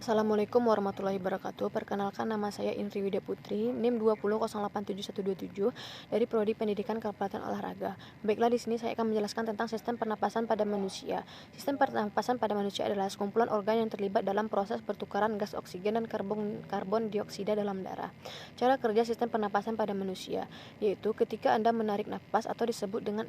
Assalamualaikum warahmatullahi wabarakatuh. Perkenalkan, nama saya Indri Widya Putri, NIM 20087127 dari Prodi Pendidikan Kabupaten Olahraga. Baiklah, di sini saya akan menjelaskan tentang sistem pernapasan pada manusia. Sistem pernapasan pada manusia adalah sekumpulan organ yang terlibat dalam proses pertukaran gas oksigen dan karbon dioksida dalam darah. Cara kerja sistem pernapasan pada manusia yaitu ketika Anda menarik napas atau disebut dengan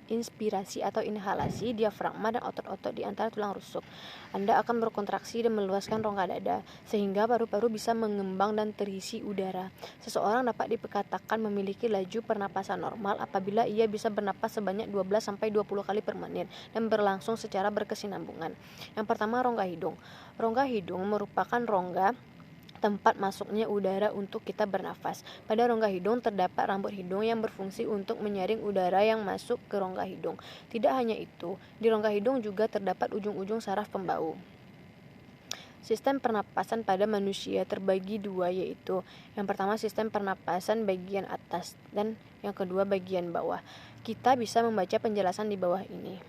inspirasi atau inhalasi, diafragma dan otot-otot di antara tulang rusuk. Anda akan berkontraksi dan meluaskan rongga dada, sehingga paru-paru bisa mengembang dan terisi udara. Seseorang dapat dikatakan memiliki laju pernapasan normal apabila ia bisa bernapas sebanyak 12-20 kali per menit dan berlangsung secara berkesinambungan. Yang pertama, rongga hidung. Rongga hidung merupakan rongga tempat masuknya udara untuk kita bernafas. Pada rongga hidung terdapat rambut hidung yang berfungsi untuk menyaring udara yang masuk ke rongga hidung. Tidak hanya itu, di rongga hidung juga terdapat ujung-ujung saraf pembau. Sistem pernapasan pada manusia terbagi dua, yaitu yang pertama sistem pernapasan bagian atas dan yang kedua bagian bawah. Kita bisa membaca penjelasan di bawah ini.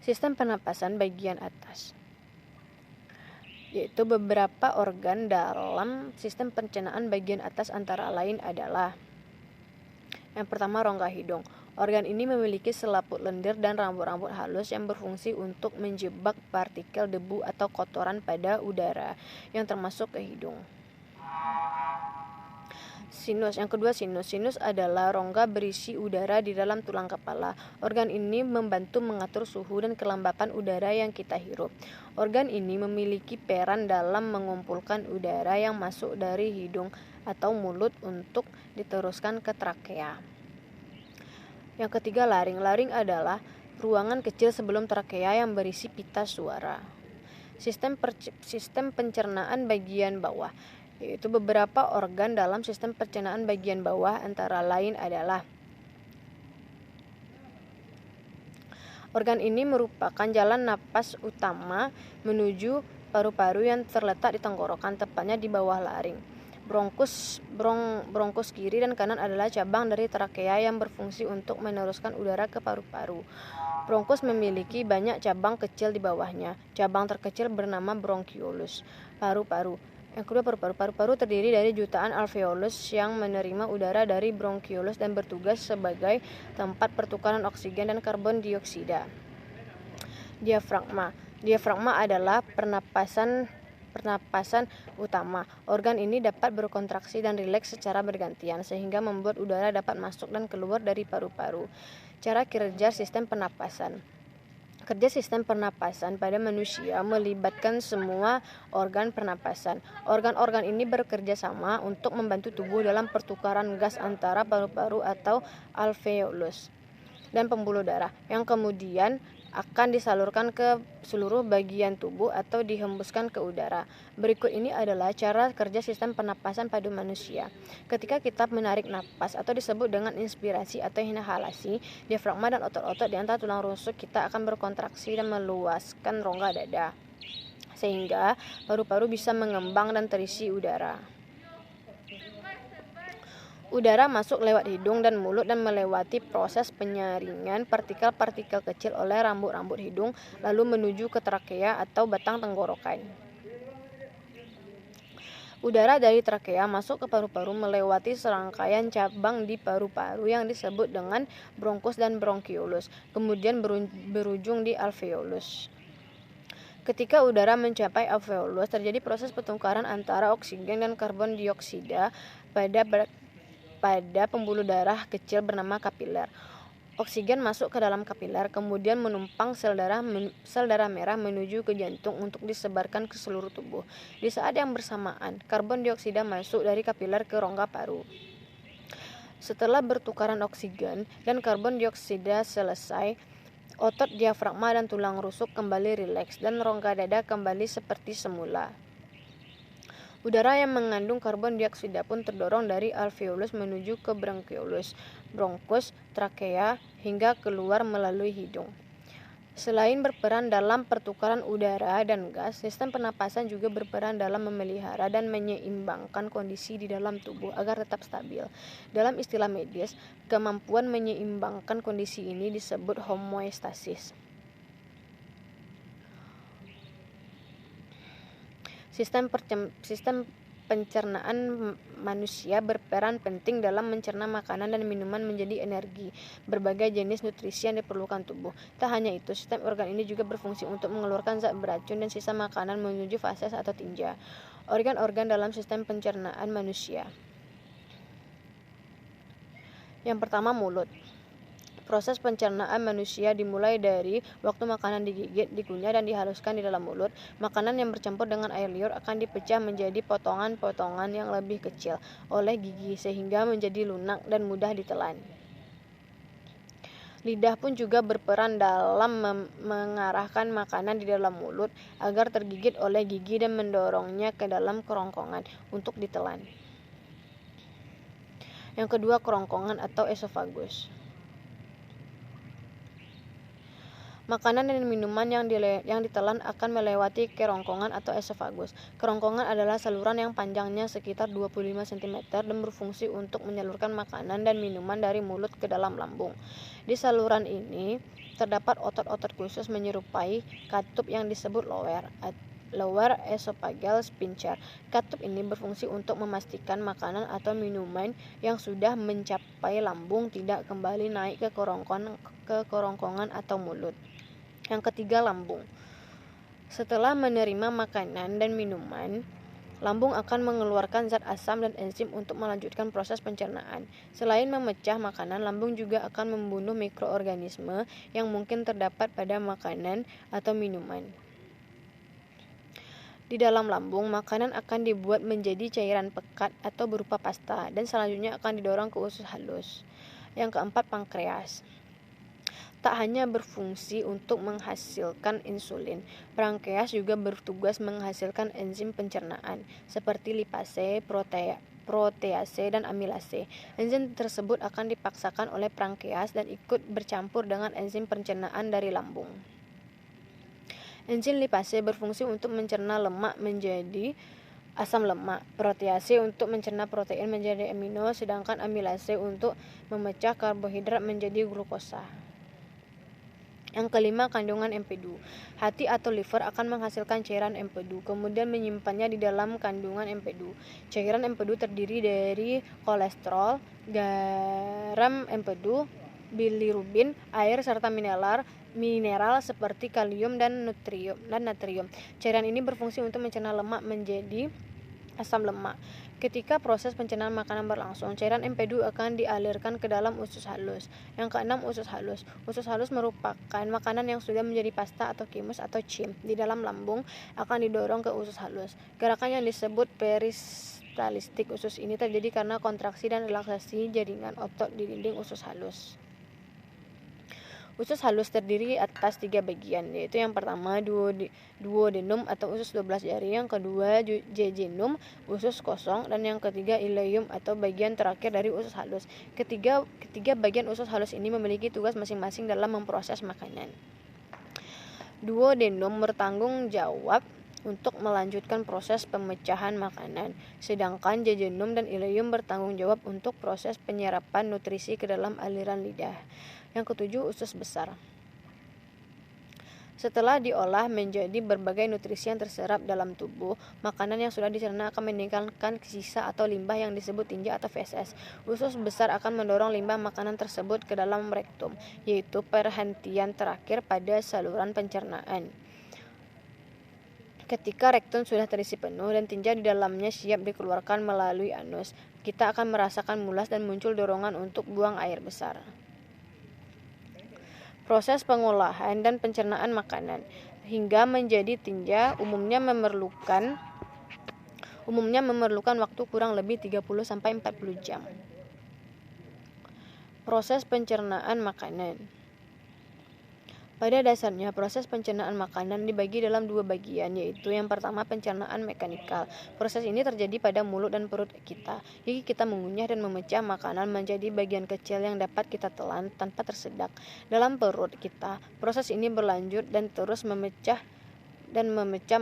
Sistem pernapasan bagian atas yaitu beberapa organ dalam sistem pencernaan bagian atas antara lain adalah yang pertama rongga hidung. Organ ini memiliki selaput lendir dan rambut-rambut halus yang berfungsi untuk menjebak partikel debu atau kotoran pada udara yang termasuk ke hidung. Sinus. Yang kedua sinus. Sinus adalah rongga berisi udara di dalam tulang kepala. Organ ini membantu mengatur suhu dan kelembapan udara yang kita hirup. Organ ini memiliki peran dalam mengumpulkan udara yang masuk dari hidung atau mulut untuk diteruskan ke trakea. Yang ketiga laring. Laring adalah ruangan kecil sebelum trakea yang berisi pita suara. Sistem pencernaan bagian bawah, yaitu beberapa organ dalam sistem pencernaan bagian bawah antara lain adalah organ ini merupakan jalan napas utama menuju paru-paru yang terletak di tenggorokan, tepatnya di bawah laring. Bronkus kiri dan kanan adalah cabang dari trakea yang berfungsi untuk meneruskan udara ke paru-paru. Bronkus memiliki banyak cabang kecil di bawahnya. Cabang terkecil bernama bronkiolus. Paru-paru. Yang kedua paru-paru. Paru-paru terdiri dari jutaan alveolus yang menerima udara dari bronkiolus dan bertugas sebagai tempat pertukaran oksigen dan karbon dioksida. Diafragma. Diafragma adalah pernapasan utama. Organ ini dapat berkontraksi dan rileks secara bergantian sehingga membuat udara dapat masuk dan keluar dari paru-paru. Cara kerja sistem pernapasan. Kerja sistem pernapasan pada manusia melibatkan semua organ pernapasan. Organ-organ ini bekerja sama untuk membantu tubuh dalam pertukaran gas antara paru-paru atau alveolus dan pembuluh darah yang kemudian akan disalurkan ke seluruh bagian tubuh atau dihembuskan ke udara. Berikut ini adalah cara kerja sistem pernapasan pada manusia. Ketika kita menarik napas atau disebut dengan inspirasi atau inhalasi, diafragma dan otot-otot di antara tulang rusuk kita akan berkontraksi dan meluaskan rongga dada, sehingga paru-paru bisa mengembang dan terisi udara. Udara masuk lewat hidung dan mulut dan melewati proses penyaringan partikel-partikel kecil oleh rambut-rambut hidung lalu menuju ke trakea atau batang tenggorokan. Udara dari trakea masuk ke paru-paru melewati serangkaian cabang di paru-paru yang disebut dengan bronkus dan bronkiolus, kemudian berujung di alveolus. Ketika udara mencapai alveolus, terjadi proses pertukaran antara oksigen dan karbon dioksida pada pembuluh darah kecil bernama kapiler. Oksigen masuk ke dalam kapiler, kemudian menumpang sel darah merah menuju ke jantung untuk disebarkan ke seluruh tubuh. Di saat yang bersamaan, karbon dioksida masuk dari kapiler ke rongga paru. Setelah bertukaran oksigen dan karbon dioksida selesai, otot diafragma dan tulang rusuk kembali rileks dan rongga dada kembali seperti semula. Udara yang mengandung karbon dioksida pun terdorong dari alveolus menuju ke bronkiolus, bronkus, trakea, hingga keluar melalui hidung. Selain berperan dalam pertukaran udara dan gas, sistem pernapasan juga berperan dalam memelihara dan menyeimbangkan kondisi di dalam tubuh agar tetap stabil. Dalam istilah medis, kemampuan menyeimbangkan kondisi ini disebut homeostasis. Sistem pencernaan manusia berperan penting dalam mencerna makanan dan minuman menjadi energi, berbagai jenis nutrisi yang diperlukan tubuh. Tak hanya itu, sistem organ ini juga berfungsi untuk mengeluarkan zat beracun dan sisa makanan menuju fases atau tinja. Organ-organ dalam sistem pencernaan manusia. Yang pertama, mulut. Proses pencernaan manusia dimulai dari waktu makanan digigit, dikunyah, dan dihaluskan di dalam mulut. Makanan yang bercampur dengan air liur akan dipecah menjadi potongan-potongan yang lebih kecil oleh gigi sehingga menjadi lunak dan mudah ditelan. Lidah pun juga berperan dalam mengarahkan makanan di dalam mulut agar tergigit oleh gigi dan mendorongnya ke dalam kerongkongan untuk ditelan. Yang kedua, kerongkongan atau esofagus. Makanan dan minuman yang ditelan akan melewati kerongkongan atau esofagus. Kerongkongan adalah saluran yang panjangnya sekitar 25 cm dan berfungsi untuk menyalurkan makanan dan minuman dari mulut ke dalam lambung. Di saluran ini terdapat otot-otot khusus menyerupai katup yang disebut lower esophageal sphincter. Katup ini berfungsi untuk memastikan makanan atau minuman yang sudah mencapai lambung tidak kembali naik ke kerongkongan atau mulut. Yang ketiga, lambung. Setelah menerima makanan dan minuman, lambung akan mengeluarkan zat asam dan enzim untuk melanjutkan proses pencernaan. Selain memecah makanan, lambung juga akan membunuh mikroorganisme yang mungkin terdapat pada makanan atau minuman. Di dalam lambung, makanan akan dibuat menjadi cairan pekat atau berupa pasta dan selanjutnya akan didorong ke usus halus. Yang keempat, pankreas. Tak hanya berfungsi untuk menghasilkan insulin, pankreas juga bertugas menghasilkan enzim pencernaan seperti lipase, protease, dan amilase. Enzim tersebut akan dipaksakan oleh pankreas dan ikut bercampur dengan enzim pencernaan dari lambung. Enzim lipase berfungsi untuk mencerna lemak menjadi asam lemak, protease untuk mencerna protein menjadi amino, sedangkan amilase untuk memecah karbohidrat menjadi glukosa. Yang kelima, kandungan empedu. Hati atau liver akan menghasilkan cairan empedu, kemudian menyimpannya di dalam kandungan empedu. Cairan empedu terdiri dari kolesterol, garam empedu, bilirubin, air, serta mineral seperti kalium dan natrium. Cairan ini berfungsi untuk mencerna lemak menjadi asam lemak. Ketika proses pencernaan makanan berlangsung, cairan empedu akan dialirkan ke dalam usus halus. Yang keenam, usus halus. Usus halus merupakan makanan yang sudah menjadi pasta atau kimus atau chim di dalam lambung akan didorong ke usus halus. Gerakan yang disebut peristaltik usus ini terjadi karena kontraksi dan relaksasi jaringan otot di dinding usus halus. Usus halus terdiri atas 3 bagian, yaitu yang pertama duodenum atau usus 12 jari, yang kedua jejunum, usus kosong, dan yang ketiga ileum atau bagian terakhir dari usus halus. Ketiga bagian usus halus ini memiliki tugas masing-masing dalam memproses makanan. Duodenum bertanggung jawab untuk melanjutkan proses pemecahan makanan, sedangkan jejunum dan ileum bertanggung jawab untuk proses penyerapan nutrisi ke dalam aliran lidah. Yang ketujuh, usus besar. Setelah diolah menjadi berbagai nutrisi yang terserap dalam tubuh, makanan yang sudah dicerna akan meninggalkan sisa atau limbah yang disebut tinja atau feses. Usus besar akan mendorong limbah makanan tersebut ke dalam rektum, yaitu perhentian terakhir pada saluran pencernaan. Ketika rektum sudah terisi penuh dan tinja di dalamnya siap dikeluarkan melalui anus, kita akan merasakan mulas dan muncul dorongan untuk buang air besar. Proses pengolahan dan pencernaan makanan hingga menjadi tinja umumnya memerlukan waktu kurang lebih 30-40 jam. Proses pencernaan makanan. Pada dasarnya, proses pencernaan makanan dibagi dalam 2 bagian, yaitu yang pertama pencernaan mekanikal. Proses ini terjadi pada mulut dan perut kita. Gigi kita mengunyah dan memecah makanan menjadi bagian kecil yang dapat kita telan tanpa tersedak. Dalam perut kita, proses ini berlanjut dan terus memecah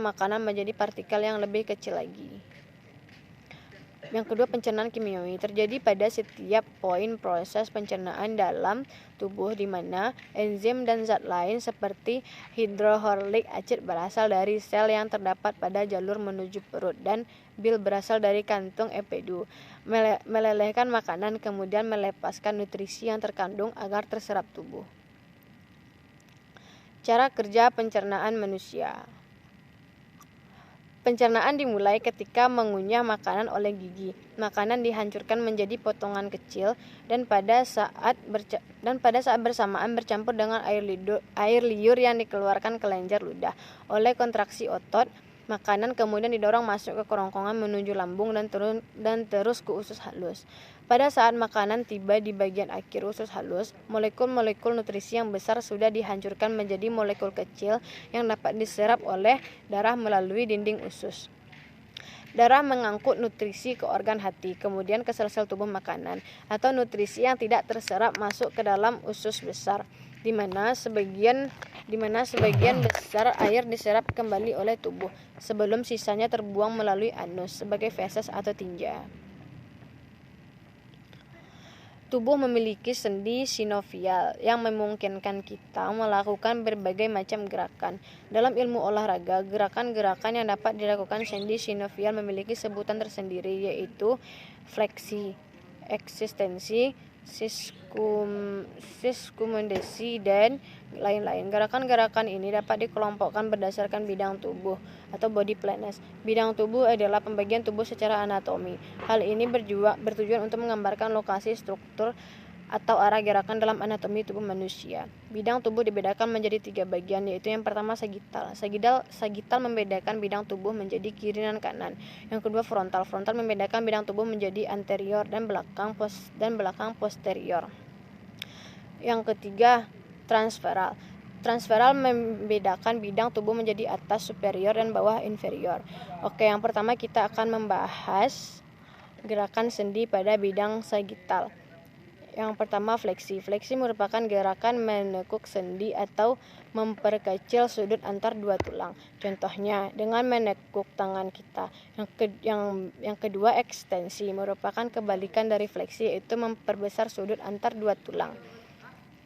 makanan menjadi partikel yang lebih kecil lagi. Yang kedua, pencernaan kimiawi terjadi pada setiap poin proses pencernaan dalam tubuh di mana enzim dan zat lain seperti hidrohlorik acid berasal dari sel yang terdapat pada jalur menuju perut dan bile berasal dari kantung empedu melelehkan makanan kemudian melepaskan nutrisi yang terkandung agar terserap tubuh. Cara kerja pencernaan manusia. Pencernaan dimulai ketika mengunyah makanan oleh gigi. Makanan dihancurkan menjadi potongan kecil dan pada saat bersamaan bercampur dengan air liur yang dikeluarkan kelenjar ludah. Oleh kontraksi otot, makanan kemudian didorong masuk ke kerongkongan menuju lambung dan terus ke usus halus. Pada saat makanan tiba di bagian akhir usus halus, molekul-molekul nutrisi yang besar sudah dihancurkan menjadi molekul kecil yang dapat diserap oleh darah melalui dinding usus. Darah mengangkut nutrisi ke organ hati, kemudian ke sel-sel tubuh makanan, atau nutrisi yang tidak terserap masuk ke dalam usus besar, di mana sebagian besar air diserap kembali oleh tubuh, sebelum sisanya terbuang melalui anus sebagai feses atau tinja. Tubuh memiliki sendi sinovial yang memungkinkan kita melakukan berbagai macam gerakan. Dalam ilmu olahraga, gerakan-gerakan yang dapat dilakukan sendi sinovial memiliki sebutan tersendiri, yaitu fleksi, ekstensi, siskumendesi, dan lain-lain. Gerakan-gerakan ini dapat dikelompokkan berdasarkan bidang tubuh atau body planness. Bidang tubuh adalah pembagian tubuh secara anatomi. Hal ini bertujuan untuk menggambarkan lokasi, struktur, atau arah gerakan dalam anatomi tubuh manusia. Bidang tubuh dibedakan menjadi 3 bagian, yaitu yang pertama sagital. Sagital membedakan bidang tubuh menjadi kiri dan kanan. Yang kedua frontal. Frontal membedakan bidang tubuh menjadi anterior dan belakang posterior. Yang ketiga transferal. Transferal membedakan bidang tubuh menjadi atas superior dan bawah inferior. Oke, yang pertama kita akan membahas gerakan sendi pada bidang sagital. Yang pertama fleksi. Fleksi merupakan gerakan menekuk sendi atau memperkecil sudut antar dua tulang. Contohnya dengan menekuk tangan kita. Yang kedua ekstensi merupakan kebalikan dari fleksi, yaitu memperbesar sudut antar dua tulang.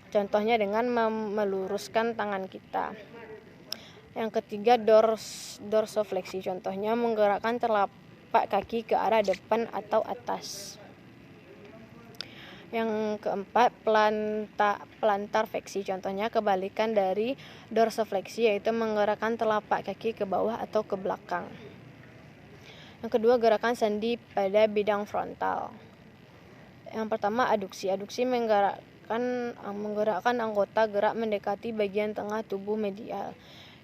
Contohnya dengan meluruskan tangan kita. Yang ketiga dorsofleksi. Contohnya menggerakkan telapak kaki ke arah depan atau atas. Yang keempat plantar fleksi. Contohnya kebalikan dari dorsofleksi, yaitu menggerakkan telapak kaki ke bawah atau ke belakang. Yang kedua gerakan sendi pada bidang frontal. Yang pertama aduksi. Aduksi menggerakkan anggota gerak mendekati bagian tengah tubuh medial.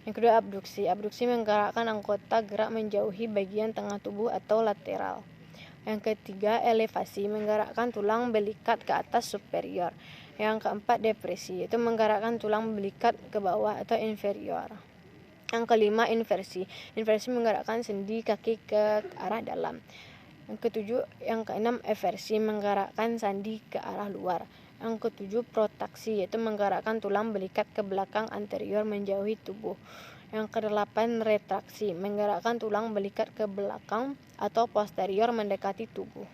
Yang kedua abduksi. Abduksi menggerakkan anggota gerak menjauhi bagian tengah tubuh atau lateral. Yang ketiga elevasi, menggerakkan tulang belikat ke atas superior. Yang keempat depresi, yaitu menggerakkan tulang belikat ke bawah atau inferior. Yang kelima inversi. Inversi menggerakkan sendi kaki ke arah dalam. Yang keenam eversi, menggerakkan sendi ke arah luar. Yang ketujuh protraksi, yaitu menggerakkan tulang belikat ke belakang anterior menjauhi tubuh. Yang kedelapan retraksi, menggerakkan tulang belikat ke belakang atau posterior mendekati tubuh.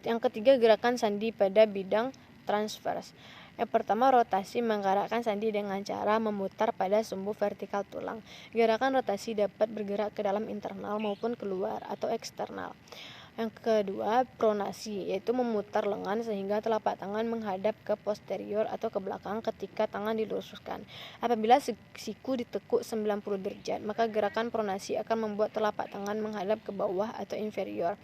Yang ketiga gerakan sandi pada bidang transvers. Yang pertama rotasi, menggerakkan sandi dengan cara memutar pada sumbu vertikal tulang. Gerakan rotasi dapat bergerak ke dalam internal maupun keluar atau eksternal. Yang kedua pronasi, yaitu memutar lengan sehingga telapak tangan menghadap ke posterior atau ke belakang ketika tangan diluruskan. Apabila siku ditekuk 90 derajat, maka gerakan pronasi akan membuat telapak tangan menghadap ke bawah atau inferior.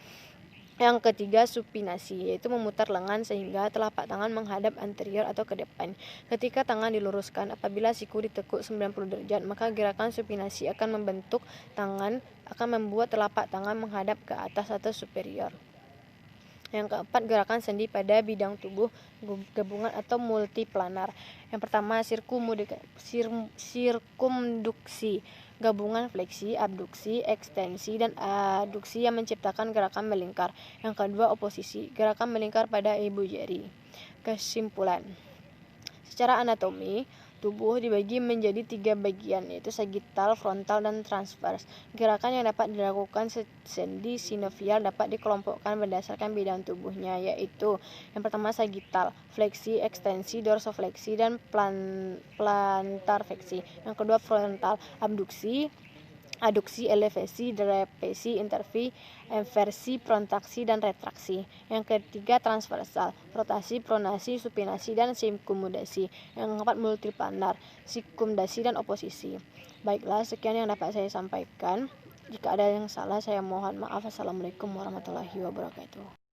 Yang ketiga supinasi, yaitu memutar lengan sehingga telapak tangan menghadap anterior atau ke depan ketika tangan diluruskan. Apabila siku ditekuk 90 derajat, maka gerakan supinasi akan membuat telapak tangan menghadap ke atas atau superior. Yang keempat gerakan sendi pada bidang tubuh gabungan atau multiplanar. Yang pertama sirkumduksi, gabungan fleksi, abduksi, ekstensi, dan aduksi yang menciptakan gerakan melingkar. Yang kedua oposisi, gerakan melingkar pada ibu jari. Kesimpulan, secara anatomi, Tubuh dibagi menjadi 3 bagian, yaitu sagittal, frontal, dan transvers. Gerakan yang dapat dilakukan sendi sinovial dapat dikelompokkan berdasarkan bidang tubuhnya, yaitu yang pertama sagittal, fleksi, ekstensi, dorsofleksi, dan plantar fleksi. Yang kedua frontal, abduksi, aduksi, elevasi, trapesi, inversi, protraksi, dan retraksi. Yang ketiga transversal, rotasi, pronasi, supinasi, dan sirkumdasi. Yang keempat multiplanar, sikumdasi, dan oposisi. Baiklah, sekian yang dapat saya sampaikan. Jika ada yang salah, saya mohon maaf. Assalamualaikum warahmatullahi wabarakatuh.